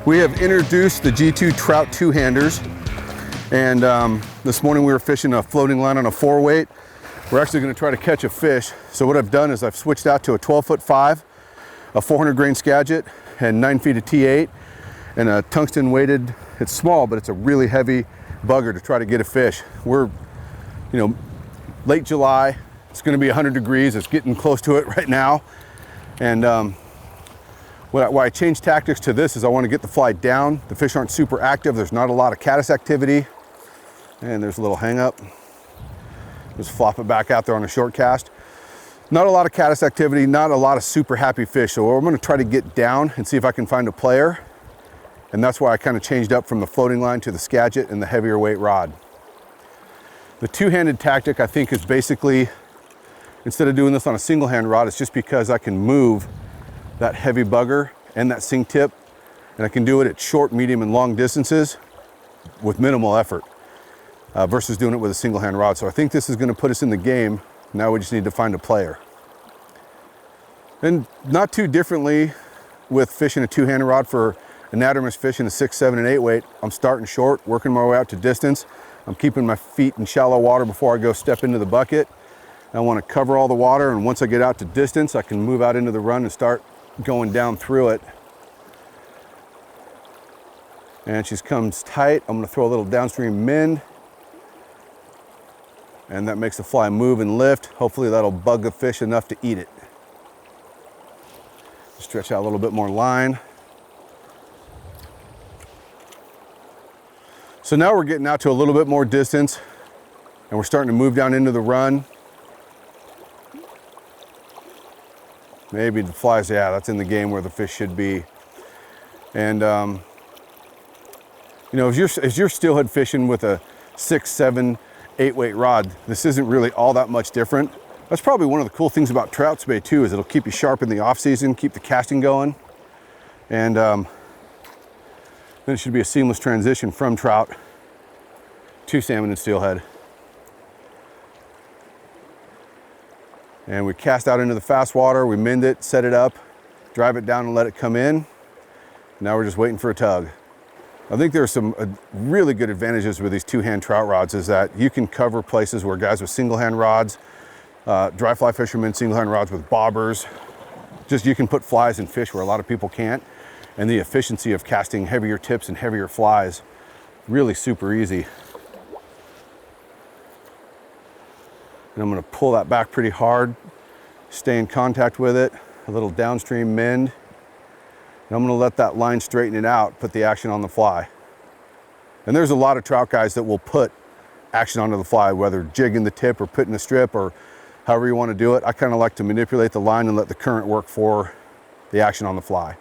We have introduced the G2 Trout two-handers, and this morning we were fishing a floating line on a 4-weight. We're actually going to try to catch a fish. So what I've done is I've switched out to a 12-foot 5, a 400 grain Skagit, and 9 feet of T8, and a tungsten weighted. It's small, but it's a really heavy bugger to try to get a fish. We're, late July. It's going to be 100 degrees. It's getting close to it right now, and why I changed tactics to this is I want to get the fly down. The fish aren't super active. There's not a lot of caddis activity. And there's a little hang up. Just flop it back out there on a short cast. Not a lot of caddis activity, not a lot of super happy fish. So I'm going to try to get down and see if I can find a player. And that's why I kind of changed up from the floating line to the Skagit and the heavier weight rod. The two-handed tactic I think is basically, instead of doing this on a single hand rod, it's just because I can move that heavy bugger and that sink tip, and I can do it at short, medium, and long distances with minimal effort versus doing it with a single hand rod. So I think this is going to put us in the game. Now we just need to find a player. And not too differently with fishing a two-handed rod for anadromous fish in a 6, 7, and 8 weight. I'm starting short, working my way out to distance. I'm keeping my feet in shallow water before I go step into the bucket. I want to cover all the water, and once I get out to distance, I can move out into the run and start going down through it. And she comes tight. I'm going to throw a little downstream mend, and that makes the fly move and lift. Hopefully that'll bug the fish enough to eat it. Stretch out a little bit more line. So now we're getting out to a little bit more distance, and we're starting to move down into the run. Maybe the flies, yeah, that's in the game where the fish should be. And as you're steelhead fishing with a 6, 7, 8 weight rod, this isn't really all that much different. That's probably one of the cool things about Trout Spey too, is it'll keep you sharp in the off season, keep the casting going. And then it should be a seamless transition from trout to salmon and steelhead. And we cast out into the fast water, we mend it, set it up, drive it down and let it come in. Now we're just waiting for a tug. I think there's some really good advantages with these two-hand trout rods, is that you can cover places where guys with single-hand rods, dry fly fishermen, single-hand rods with bobbers, just you can put flies and fish where a lot of people can't. And the efficiency of casting heavier tips and heavier flies, really super easy. And I'm going to pull that back pretty hard, stay in contact with it, a little downstream mend. And I'm going to let that line straighten it out, put the action on the fly. And there's a lot of trout guys that will put action onto the fly, whether jigging the tip or putting a strip or however you want to do it. I kind of like to manipulate the line and let the current work for the action on the fly.